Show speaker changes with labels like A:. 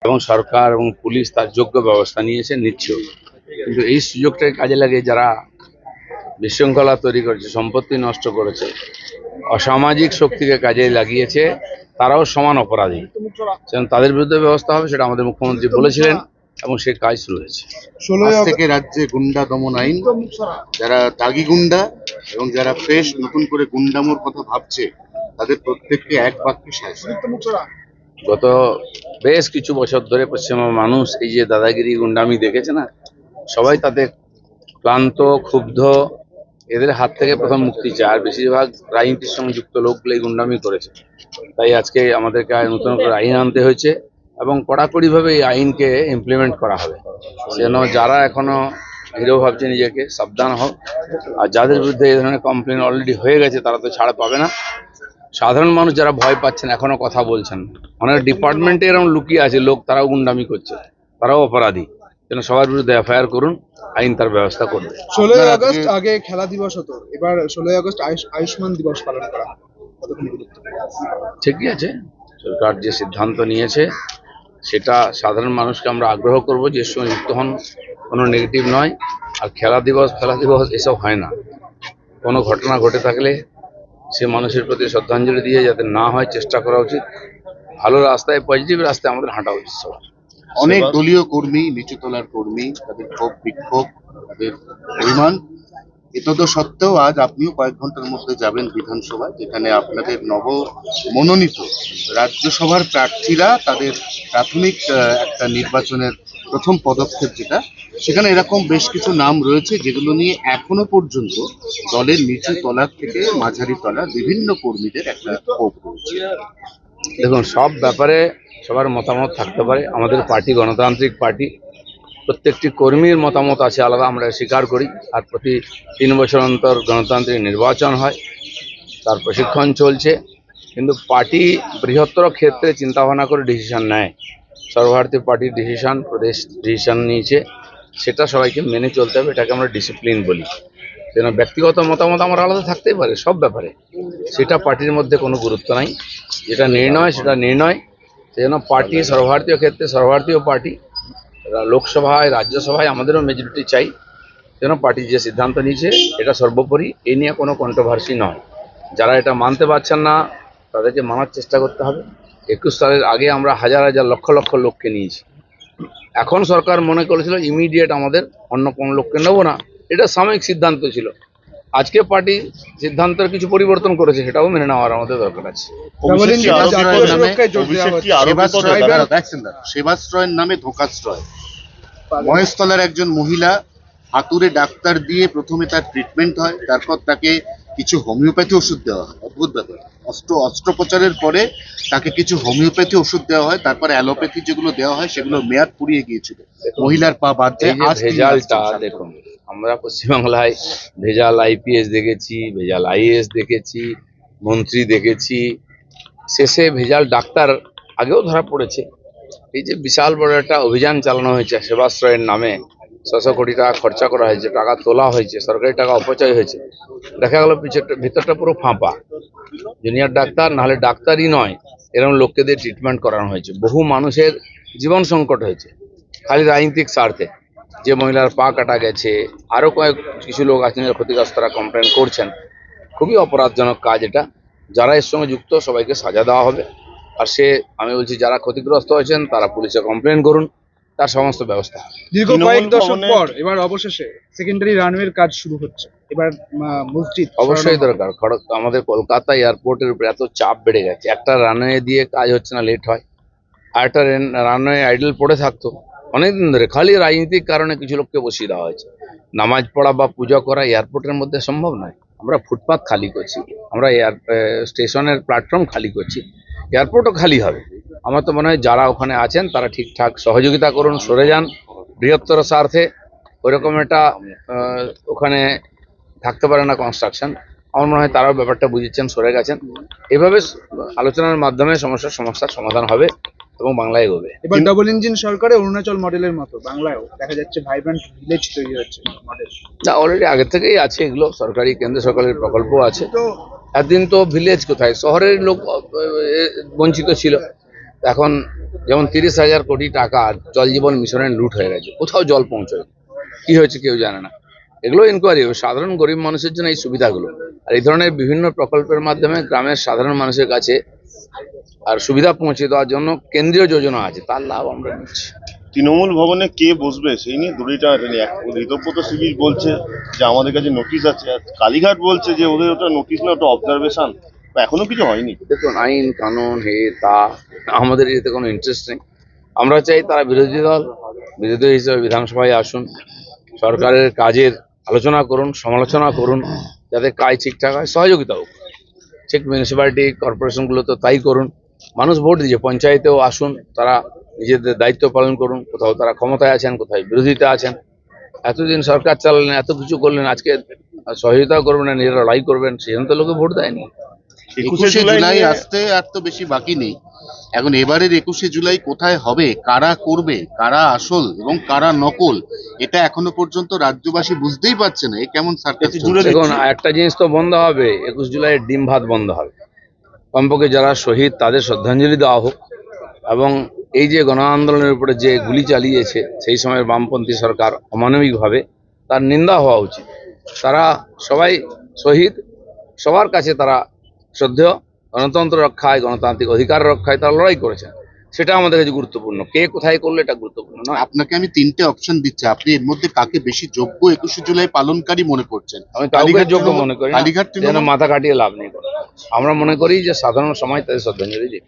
A: এবং সরকার এবং পুলিশ তার যোগ্য ব্যবস্থা নিচ্ছে। কিন্তু এই সুযোগটাকে কাজে লাগে যারা বিশৃঙ্খলা তৈরি করেছে, সম্পত্তি নষ্ট করেছে, অসামাজিক শক্তিকে কাজে লাগিয়েছে, তারাও সমান অপরাধী। তাদের বিরুদ্ধে ব্যবস্থা হবে, সেটা আমাদের মুখ্যমন্ত্রী বলেছিলেন এবং সেই কাজ শুরু হয়েছে।
B: 16 থেকে রাজ্যে গুন্ডা দমন আইন, যারা দাগি গুন্ডা এবং যারা ফ্রেশ নতুন করে গুন্ডামোর কথা ভাবছে তাদের প্রত্যেককে এক বাক্যে শাস্তি।
A: গত বেশ কিছু বছর ধরে পশ্চিমবঙ্গের মানুষ এই যে দাদাগিরি গুন্ডামি দেখেছে না, সবাই তাতে ক্লান্ত, ক্ষুব্ধ। এদের হাত থেকে প্রথম মুক্তি চায়, আর বেশিরভাগ রাজনীতির সঙ্গে যুক্ত লোকগুলো এই গুন্ডামি করেছে। তাই আজকে আমাদেরকে নতুন করে আইন আনতে হয়েছে এবং কড়াকড়িভাবে এই আইনকে ইমপ্লিমেন্ট করা হবে, যেন যারা এখনো হিরো ভাবছে নিজেকে সাবধান হোক। আর যাদের বিরুদ্ধে এই ধরনের কমপ্লেন অলরেডি হয়ে গেছে তারা তো ছাড় পাবে না। সাধারণ মানুষ যারা ভয় পাচ্ছেন, এখনো কথা বলছেন, অনেক ডিপার্টমেন্টে এরকম লুকিয়ে আছে লোক, তারাও গুন্ডামি করছে, তারাও অপরাধী, যেন সবার বিরুদ্ধে এফআইআর করুন, আইন তার ব্যবস্থা করবে।
C: 16 আগস্ট আগে খেলা দিবস হতো, এবার 16 আগস্ট আয়ুষ্মান দিবস পালন করা হবে।
A: ঠিকই আছে, সরকার যে সিদ্ধান্ত নিয়েছে সেটা সাধারণ মানুষকে আমরা আগ্রহ করব যে এর সঙ্গে যুক্ত হন, কোনো নেগেটিভ নয়। আর খেলা দিবস এসব হয় না। কোনো ঘটনা ঘটে থাকলে সে মানুষের প্রতি শ্রদ্ধাঞ্জলি দিয়ে যাতে না হয় চেষ্টা করা উচিত। ভালো রাস্তায়, পজিটিভ রাস্তায় আমাদের হাঁটা উচিত সবার।
B: অনেক দলীয় কর্মী, নিচু তলার কর্মী, তাদের ক্ষোভ বিক্ষোভ, তাদের অভিমান, এতদ সত্ত্বেও আজ আপনিও কয়েক ঘন্টার মধ্যে যাবেন বিধানসভায়, যেখানে আপনাদের নব মনোনীত রাজ্যসভার প্রার্থীরা তাদের প্রাথমিক একটা নির্বাচনের প্রথম পদক্ষেপ, যেটা সেখানে এরকম বেশ কিছু নাম রয়েছে যেগুলো নিয়ে এখনো পর্যন্ত দলের নিচু তলার থেকে মাঝারি তলার বিভিন্ন কর্মীদের একটা ক্ষোভ রয়েছে।
A: দেখুন, সব ব্যাপারে সবার মতামত থাকতে পারে। আমাদের পার্টি গণতান্ত্রিক পার্টি, প্রত্যেকটি কর্মীর মতামত আছে আলাদা, আমরা স্বীকার করি। আর প্রতি 3 বছর অন্তর গণতান্ত্রিক নির্বাচন হয়, তার প্রশিক্ষণ চলছে। কিন্তু পার্টি বৃহত্তর ক্ষেত্রে চিন্তাভাবনা করে ডিসিশন নেয়। সর্বভারতীয় পার্টির ডিসিশন, প্রদেশ ডিসিশন নিয়েছে, সেটা সবাইকে মেনে চলতে হবে। এটাকে আমরা ডিসিপ্লিন বলি। যেন ব্যক্তিগত মতামত আমার আলাদা থাকতেই পারে সব ব্যাপারে, সেটা পার্টির মধ্যে কোনো গুরুত্ব নাই। যেটা নির্ণয় সেটা নির্ণয়। সেজন্য পার্টি সর্বভারতীয় ক্ষেত্রে, সর্বভারতীয় পার্টি, লোকসভায় রাজ্যসভায় আমাদেরও মেজরিটি চাই। যেন পার্টি যে সিদ্ধান্ত নিয়েছে এটা সর্বোপরি, এ নিয়ে কোনো কন্ট্রোভার্সি নয়। যারা এটা মানতে পারছেন না তাদেরকে মানার চেষ্টা করতে হবে। 21 সালের আগে আমরা হাজার হাজার লক্ষ লক্ষ লোককে নিয়েছি। এখন সরকার মনে করেছিল ইমিডিয়েট আমাদের অন্য কোনো লোককে নেবো না, এটা সাময়িক সিদ্ধান্ত ছিল। আজকে পার্টি সিদ্ধান্তের কিছু পরিবর্তন করেছে, সেটাও মেনে নেওয়ার আমাদের দরকার আছে।
B: সেবাশ্রয়ের নামে ধোঁকাশ্রয়, মহেশতলার একজন মহিলা হাতুড়ে ডাক্তার দিয়ে প্রথমে তার ট্রিটমেন্ট হয়, তারপর তাকে কিছু হোমিওপ্যাথি ওষুধ দেওয়া হয়। অদ্ভুত ব্যাপার, অস্ত্রোপচারের পরে তাকে কিছু হোমিওপ্যাথি ওষুধ দেওয়া হয়, তারপরে অ্যালোপ্যাথি যেগুলো দেওয়া হয় সেগুলো মেয়াদ ফুরিয়ে গিয়েছিল। মহিলার পা বাদ যায়।
A: ভেজালটা দেখুন, আমরা পশ্চিমবাংলায় ভেজাল আইপিএস দেখেছি, ভেজাল আইএএস দেখেছি, মন্ত্রী দেখেছি, শেষে ভেজাল ডাক্তার আগেও ধরা পড়েছে। এই যে বিশাল বড় একটা অভিযান চালানো হয়েছে সেবাশ্রয়ের নামে, 600 কোটি টাকা খরচা করা হয়েছে, টাকা তোলা হয়েছে, সরকারি টাকা অপচয় হয়েছে। দেখা গেল ভিতরটা পুরো ফাঁপা। জুনিয়র ডাক্তার নাহলে ডাক্তারই নয়, এরকম লোককে দিয়ে ট্রিটমেন্ট করানো হয়েছে। বহু মানুষের জীবন সংকট হয়েছে খালি রাজনৈতিক স্বার্থে। যে মহিলার পা কাটা গেছে, আরও কিছু লোক আছেন ক্ষতিগ্রস্তরা কমপ্লেন করছেন। খুবই অপরাধজনক কাজ এটা। যারা এর সঙ্গে যুক্ত সবাইকে সাজা দেওয়া হবে। আর আমি বলছি, যারা ক্ষতিগ্রস্ত হয়েছেন তারা পুলিশে কমপ্লেন করুন, তার সমস্ত ব্যবস্থা।
C: দীর্ঘ কয়েক দশক পর এবার অবশেষে সেকেন্ডারি রানওয়ের কাজ শুরু হচ্ছে। এবার মসজিদ
A: অবশ্যই দরকার। আমাদের কলকাতা এয়ারপোর্টের উপরে এত চাপ বেড়ে গেছে, একটা রানওয়ে দিয়ে কাজ হচ্ছে না, লেট হয়। আর একটা রানওয়ে আইডল পড়ে থাকতো অনেকদিন ধরে, খালি রাজনীতিক কারণে কিছু লোককে বসিয়ে দেওয়া হয়েছে। নামাজ পড়া বা পূজা করা এয়ারপোর্টের মধ্যে সম্ভব নয়। আমরা ফুটপাথ খালি করছি, আমরা স্টেশনের প্ল্যাটফর্ম খালি করছি, এয়ারপোর্টও খালি হবে। আমার তো মনে হয় যারা ওখানে আছেন তারা ঠিকঠাক সহযোগিতা করুন, সরে যান বৃহত্তর স্বার্থে। ওইরকম একটা ওখানে থাকতে পারে না কনস্ট্রাকশন। আমার মনে হয় তারাও ব্যাপারটা বুঝেছেন, সরে গেছেন। এভাবে আলোচনার মাধ্যমে সমস্যার সমাধান হবে এবং বাংলায় এগোবে।
C: এবার ডাবল ইঞ্জিন সরকারে অরুণাচল মডেলের মতো বাংলায়ও দেখা যাচ্ছে ভাইব্রেন্ট ভিলেজ তৈরি হচ্ছে মডেল।
A: না, অলরেডি আগে থেকেই আছে এগুলো, সরকারি কেন্দ্র সরকারের প্রকল্প আছে। এতদিন তো ভিলেজ কোথায়, শহরের লোক বঞ্চিত ছিল। এখন যেমন 30,000 কোটি টাকা জল জীবন মিশনের লুট হয়ে গেছে, কোথাও জল পৌঁছয়, কি হয়েছে কেউ জানে না। এগুলো ইনকোয়ারি হবে, সাধারণ গরিব মানুষের জন্য এই সুবিধাগুলো, আর এই ধরনের বিভিন্ন প্রকল্পের মাধ্যমে গ্রামের সাধারণ মানুষের কাছে আর সুবিধা পৌঁছে দেওয়ার জন্য কেন্দ্রীয় যোজনা আছে, তার লাভ আমরা নিচ্ছি।
D: তৃণমূল ভবনে কে বসবে সেই নিয়ে দড়িটা ঋতব্রত শিবির বলছে যে আমাদের কাছে নোটিশ আছে, আর কালীঘাট বলছে যে ওদের ওটা নোটিশ না, ওটা অবজারভেশন, এখনো কিছু হয়নি।
A: দেখুন, আইন কানুন তা আমাদের এতে কোনো ইন্টারেস্ট নেই। আমরা চাই তারা বিরোধী দল, বিরোধী হিসেবে বিধানসভায় আসুন, সরকারের কাজের আলোচনা করুন, সমালোচনা করুন, যাতে কাজ ঠিকঠাক হয়, সহযোগিতা হোক। ঠিক মিউনিসিপ্যালিটি কর্পোরেশনগুলো তো তাই করুন। মানুষ ভোট দিয়েছে, পঞ্চায়েতেও আসুন, তারা নিজেদের দায়িত্ব পালন করুন। কোথাও তারা ক্ষমতায় আছেন, কোথায় বিরোধিতা আছেন। এতদিন সরকার চালালেন, এত কিছু করলেন, আজকে সহযোগিতা করবেন না, নিজেরা লড়াই করবেন, সেই জন্য তো লোকে ভোট দেয়নি।
B: 21শে জুলাই আসতে আর তো বেশি বাকি নেই। এখন এবারের 21শে জুলাই কোথায় হবে, কারা করবে, কারা আসল এবং কারা নকল, এটা এখনো পর্যন্ত রাজ্যবাসী বুঝতেই পারছে না। এ কেমন সার্কাস চলছে?
A: দেখুন, একটা জিনিস তো বন্ধ হবে, 21 জুলাইয়ের ডিম ভাত বন্ধ হবে। কমপক্ষে যারা শহীদ তাদের শ্রদ্ধাঞ্জলি দেওয়া হোক, এবং এই যে গণ আন্দোলনের উপরে যে গুলি চালিয়েছে সেই সময়ের বামপন্থী সরকার অমানবিকভাবে, তার নিন্দা হওয়া উচিত। তারা সবাই শহীদ, সবার কাছে তারা শ্রদ্ধেয়। গণতন্ত্র রক্ষায়, গণতান্ত্রিক অধিকার রক্ষায় তারা লড়াই করেছেন, সেটা আমাদের কাছে গুরুত্বপূর্ণ। কে কোথায় করলে এটা গুরুত্বপূর্ণ নয়।
B: আপনাকে আমি 3টে অপশন দিচ্ছি, আপনি এর মধ্যে কাকে বেশি যোগ্য 21শে জুলাই পালনকারী মনে করছেন?
A: আমি কাউকে
B: কালীঘাট
A: যোগ্য
B: তৃণমূল-
A: মনে করি না,
B: কালীঘাট
A: যেন
B: তৃণমূল-
A: মাথা কাটিয়ে লাভ নেই। আমরা মনে করি যে সাধারণ সমাজ তাদের শ্রদ্ধাঞ্জলি দিক।